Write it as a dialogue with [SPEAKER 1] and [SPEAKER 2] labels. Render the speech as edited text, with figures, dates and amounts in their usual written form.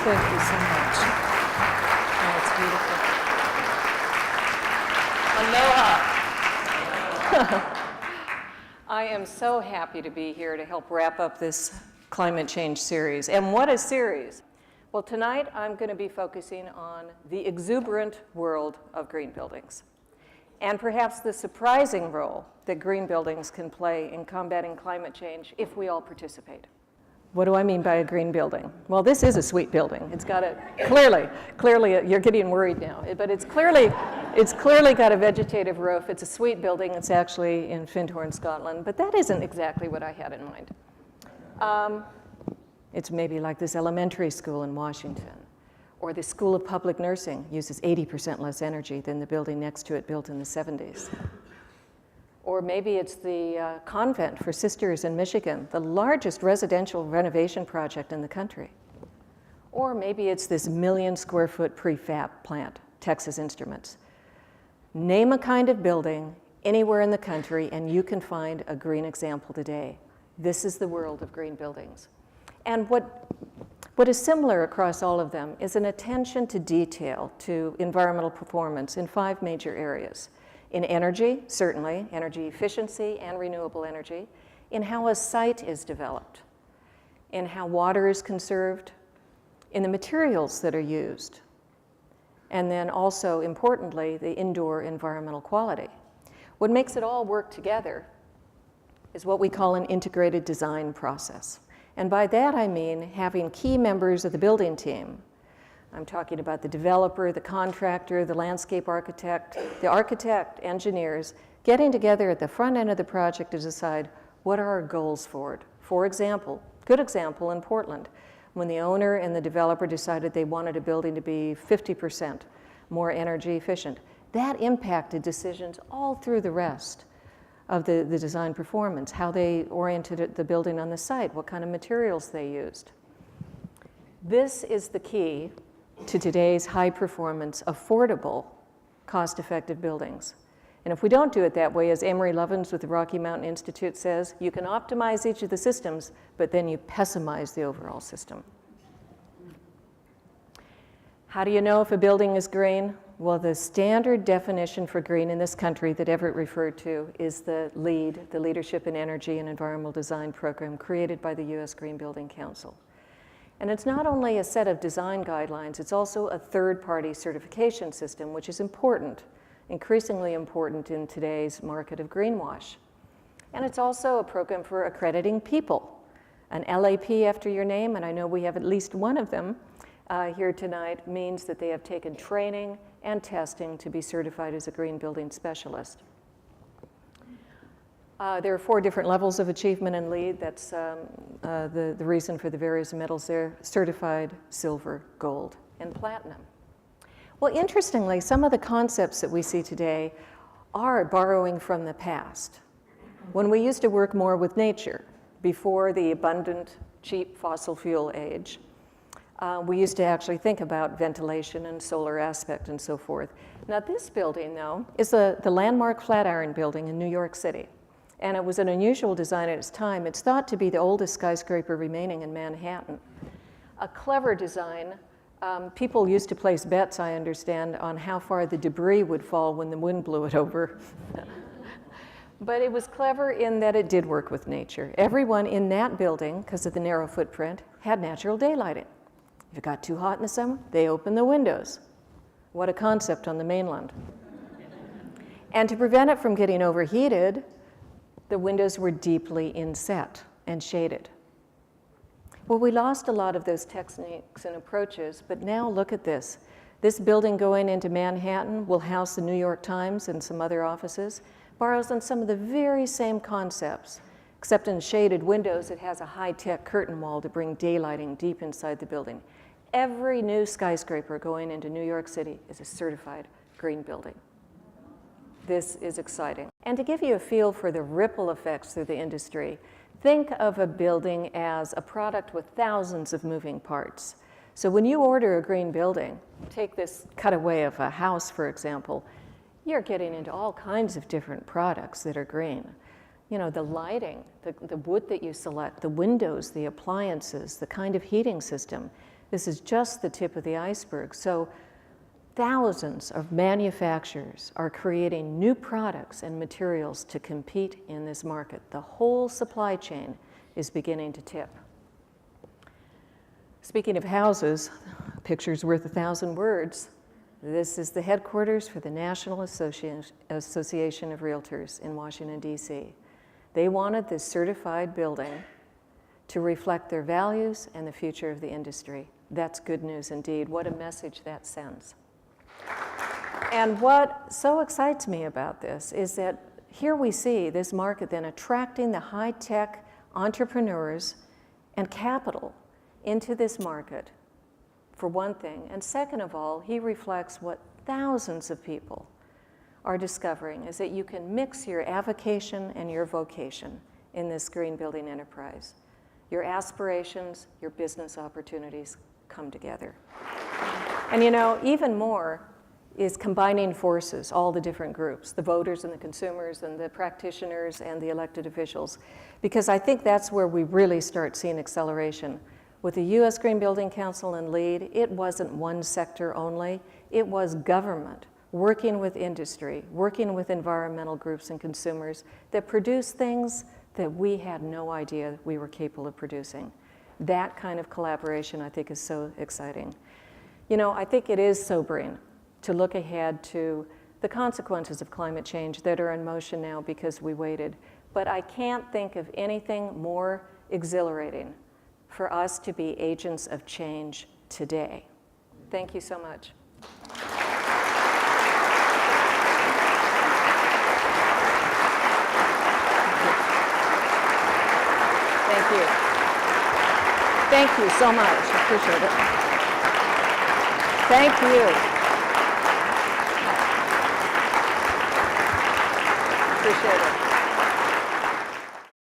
[SPEAKER 1] Thank you so much. Oh, it's beautiful. Aloha. I am so happy to be here to help wrap up this climate change series. And what a series. Well, tonight I'm going to be focusing on the exuberant world of green buildings, and perhaps the surprising role that green buildings can play in combating climate change if we all participate. What do I mean by a green building? Well, this is a sweet building. It's got a, clearly, you're getting worried now, but it's clearly got a vegetative roof. It's a sweet building. It's actually in Findhorn, Scotland, but that isn't exactly what I had in mind. It's maybe like this elementary school in Washington, or the School of Public Nursing uses 80% less energy than the building next to it built in the 70s. Or maybe it's the convent for sisters in Michigan, the largest residential renovation project in the country. Or maybe it's this 1 million square foot prefab plant, Texas Instruments. Name a kind of building anywhere in the country and you can find a green example today. This is the world of green buildings. And what is similar across all of them is an attention to detail, to environmental performance in 5 major areas. In energy, certainly, energy efficiency and renewable energy. In how a site is developed. In how water is conserved. In the materials that are used. And then also, importantly, the indoor environmental quality. What makes it all work together is what we call an integrated design process. And by that I mean having key members of the building team. I'm talking about the developer, the contractor, the landscape architect, the architect, engineers, getting together at the front end of the project to decide what are our goals for it. For example, good example in Portland, when the owner and the developer decided they wanted a building to be 50% more energy efficient. That impacted decisions all through the rest of the design performance, how they oriented the building on the site, what kind of materials they used. This is the key to today's high-performance, affordable, cost-effective buildings. And if we don't do it that way, as Amory Lovins with the Rocky Mountain Institute says, you can optimize each of the systems, but then you pessimize the overall system. How do you know if a building is green? Well, the standard definition for green in this country that Everett referred to is the LEED, the Leadership in Energy and Environmental Design program created by the U.S. Green Building Council. And it's not only a set of design guidelines, it's also a third-party certification system, which is important, increasingly important in today's market of greenwash. And it's also a program for accrediting people. An LAP after your name, and I know we have at least one of them here tonight, means that they have taken training and testing to be certified as a green building specialist. There are 4 different levels of achievement in LEED. That's the reason for the various medals there: certified, silver, gold, and platinum. Well, interestingly, some of the concepts that we see today are borrowing from the past. When we used to work more with nature, before the abundant, cheap fossil fuel age, we used to actually think about ventilation and solar aspect and so forth. Now this building, though, is the landmark Flatiron Building in New York City. And it was an unusual design at its time. It's thought to be the oldest skyscraper remaining in Manhattan. A clever design. People used to place bets, I understand, on how far the debris would fall when the wind blew it over. But it was clever in that it did work with nature. Everyone in that building, because of the narrow footprint, had natural daylighting. If it got too hot in the summer, they opened the windows. What a concept on the mainland. And to prevent it from getting overheated, the windows were deeply inset and shaded. Well, we lost a lot of those techniques and approaches, but now look at this. This building going into Manhattan will house the New York Times and some other offices, borrows on some of the very same concepts, except in shaded windows, it has a high-tech curtain wall to bring daylighting deep inside the building. Every new skyscraper going into New York City is a certified green building. This is exciting. And to give you a feel for the ripple effects through the industry, think of a building as a product with thousands of moving parts. So when you order a green building, take this cutaway of a house, for example, you're getting into all kinds of different products that are green. You know, the lighting, the wood that you select, the windows, the appliances, the kind of heating system. This is just the tip of the iceberg. So thousands of manufacturers are creating new products and materials to compete in this market. The whole supply chain is beginning to tip. Speaking of houses, a picture's worth 1,000 words. This is the headquarters for the National Association of Realtors in Washington, D.C. They wanted this certified building to reflect their values and the future of the industry. That's good news indeed. What a message that sends. And what so excites me about this is that here we see this market then attracting the high-tech entrepreneurs and capital into this market, for one thing. And second of all, he reflects what thousands of people are discovering, is that you can mix your avocation and your vocation in this green building enterprise. Your aspirations, your business opportunities come together. And you know, even more is combining forces, all the different groups, the voters and the consumers and the practitioners and the elected officials, because I think that's where we really start seeing acceleration. With the U.S. Green Building Council and LEED, it wasn't one sector only, it was government working with industry, working with environmental groups and consumers that produce things that we had no idea we were capable of producing. That kind of collaboration, I think, is so exciting. You know, I think it is sobering to look ahead to the consequences of climate change that are in motion now because we waited. But I can't think of anything more exhilarating for us to be agents of change today. Thank you so much. Thank you. Thank you so much. I appreciate it. Thank you. Appreciate it.